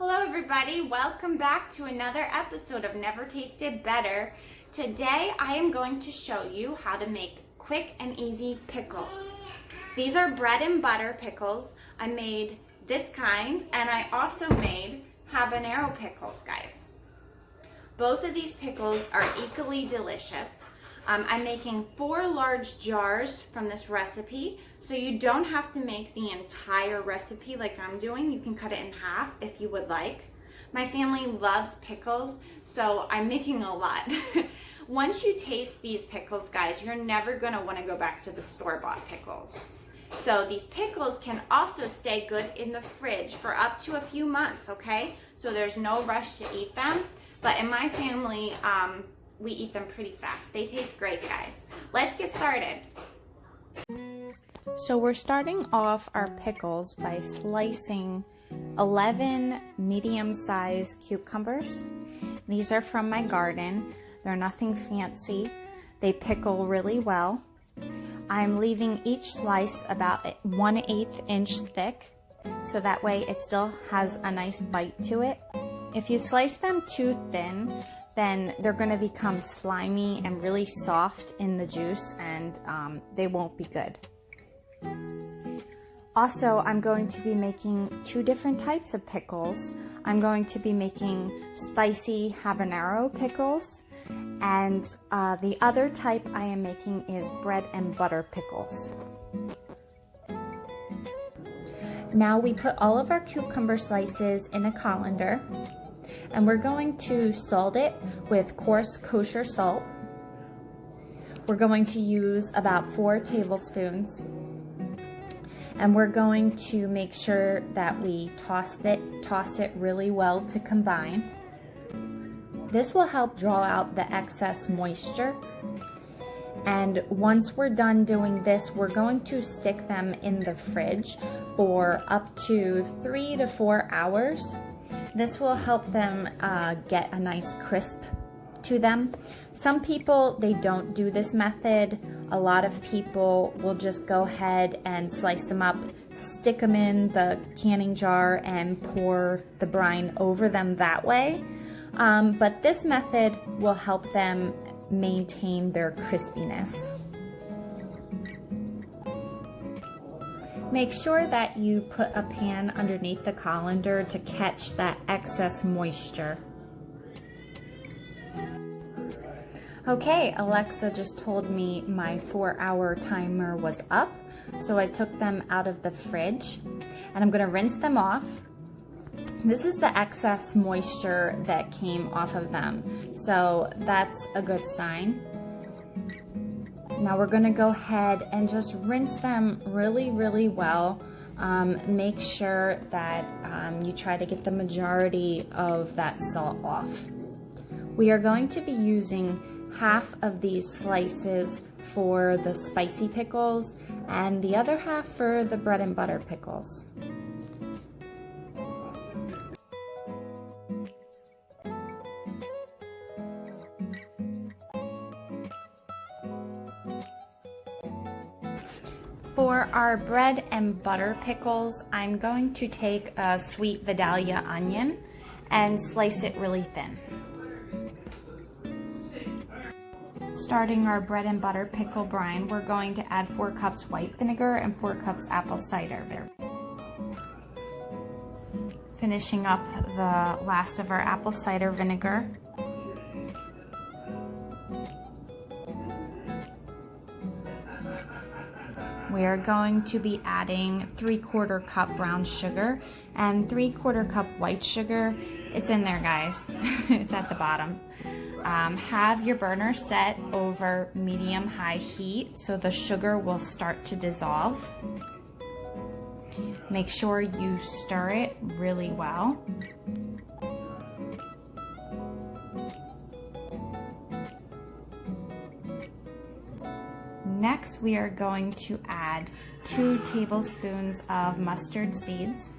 Hello everybody, welcome back to another episode of Never Tasted Better. Today I am going to show you how to make quick and easy pickles. These are bread and butter pickles. I made this kind and I also made habanero pickles, guys. Both of these pickles are equally delicious. I'm making 4 large jars from this recipe, so you don't have to make the entire recipe like I'm doing. You can cut it in half if you would like. My family loves pickles, so I'm making a lot. Once you taste these pickles, guys, you're never gonna wanna go back to the store-bought pickles. So these pickles can also stay good in the fridge for up to a few months, okay? So there's no rush to eat them, but in my family, we eat them pretty fast. They taste great, guys. Let's get started. So we're starting off our pickles by slicing 11 medium-sized cucumbers. These are from my garden. They're nothing fancy. They pickle really well. I'm leaving each slice about 1/8 inch thick, so that way it still has a nice bite to it. If you slice them too thin, then they're going to become slimy and really soft in the juice, and they won't be good. Also, I'm going to be making 2 different types of pickles. I'm going to be making spicy habanero pickles, and the other type I am making is bread and butter pickles. Now we put all of our cucumber slices in a colander, and we're going to salt it with coarse kosher salt. We're going to use about 4 tablespoons. And we're going to make sure that we toss it really well to combine. This will help draw out the excess moisture. And once we're done doing this, we're going to stick them in the fridge for up to 3 to 4 hours. This will help them get a nice crisp to them. Some people, they don't do this method. A lot of people will just go ahead and slice them up, stick them in the canning jar, and pour the brine over them that way. But this method will help them maintain their crispiness. Make sure that you put a pan underneath the colander to catch that excess moisture. Okay, Alexa just told me my 4-hour timer was up, so I took them out of the fridge, and I'm gonna rinse them off. This is the excess moisture that came off of them, so that's a good sign. Now we're gonna go ahead and just rinse them really, really well. Make sure that you try to get the majority of that salt off. We are going to be using half of these slices for the spicy pickles and the other half for the bread and butter pickles. For our bread and butter pickles, I'm going to take a sweet Vidalia onion and slice it really thin. Starting our bread and butter pickle brine, we're going to add 4 cups white vinegar and 4 cups apple cider. Finishing up the last of our apple cider vinegar. We are going to be adding 3/4 cup brown sugar and 3/4 cup white sugar. It's in there, guys. It's at the bottom. Have your burner set over medium-high heat so the sugar will start to dissolve. Make sure you stir it really well. Next, we are going to add 2 tablespoons of mustard seeds.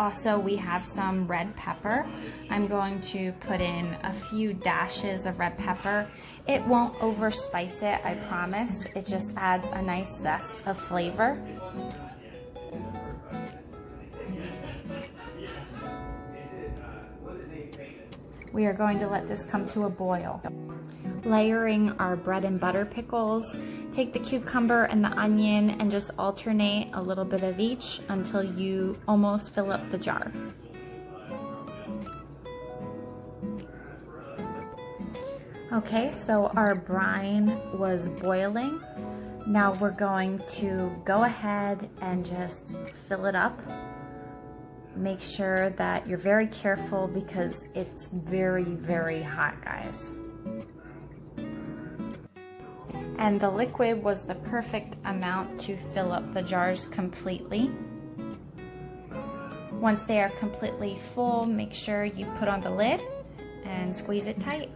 Also, we have some red pepper. I'm going to put in a few dashes of red pepper. It won't overspice it, I promise. It just adds a nice zest of flavor. We are going to let this come to a boil. Layering our bread and butter pickles. Take the cucumber and the onion and just alternate a little bit of each until you almost fill up the jar. Okay, so our brine was boiling. Now we're going to go ahead and just fill it up. Make sure that you're very careful because it's very, very hot, guys. And the liquid was the perfect amount to fill up the jars completely. Once they are completely full, make sure you put on the lid and squeeze it tight.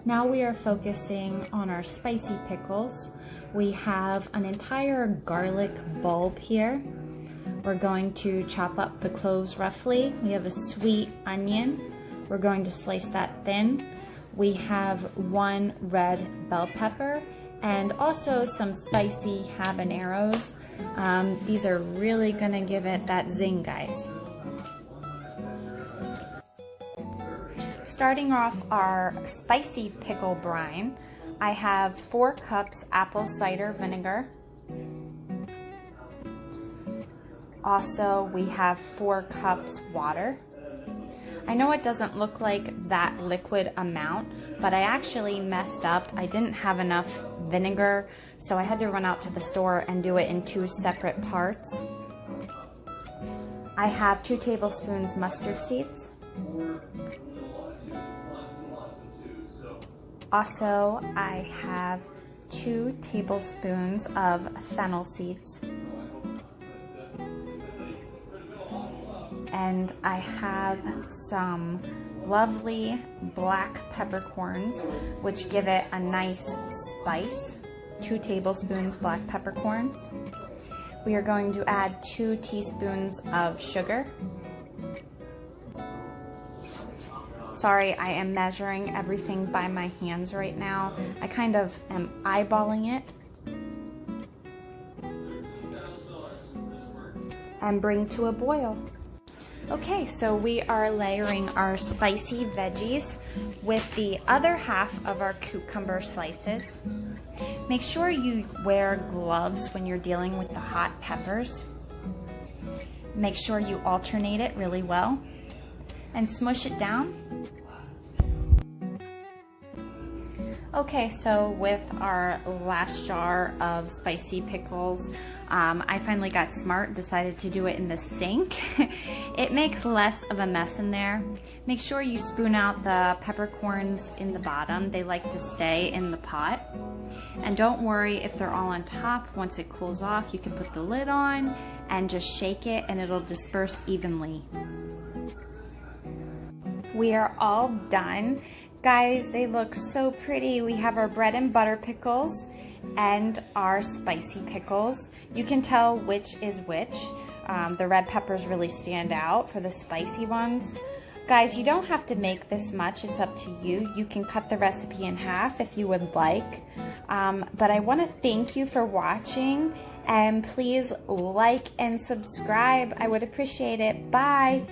Now we are focusing on our spicy pickles. We have an entire garlic bulb here. We're going to chop up the cloves roughly. We have a sweet onion. We're going to slice that thin. We have one red bell pepper and also some spicy habaneros. These are really gonna give it that zing, guys. Starting off our spicy pickle brine, I have 4 cups apple cider vinegar. Also, we have 4 cups water. I know it doesn't look like that liquid amount, but I actually messed up. I didn't have enough vinegar, so I had to run out to the store and do it in 2 separate parts. I have 2 tablespoons mustard seeds. Also, I have 2 tablespoons of fennel seeds. And I have some lovely black peppercorns, which give it a nice spice. 2 tablespoons black peppercorns. We are going to add 2 teaspoons of sugar. Sorry, I am measuring everything by my hands right now. I kind of am eyeballing it. And bring to a boil. Okay, so we are layering our spicy veggies with the other half of our cucumber slices. Make sure you wear gloves when you're dealing with the hot peppers. Make sure you alternate it really well and smush it down. Okay, so with our last jar of spicy pickles, I finally got smart, decided to do it in the sink. It makes less of a mess in there. Make sure you spoon out the peppercorns in the bottom. They like to stay in the pot. And don't worry if they're all on top. Once it cools off, you can put the lid on and just shake it and it'll disperse evenly. We are all done. Guys, they look so pretty. We have our bread and butter pickles and our spicy pickles. You can tell which is which. The red peppers really stand out for the spicy ones. Guys, you don't have to make this much. It's up to you. You can cut the recipe in half if you would like. But I want to thank you for watching, and please like and subscribe. I would appreciate it. Bye.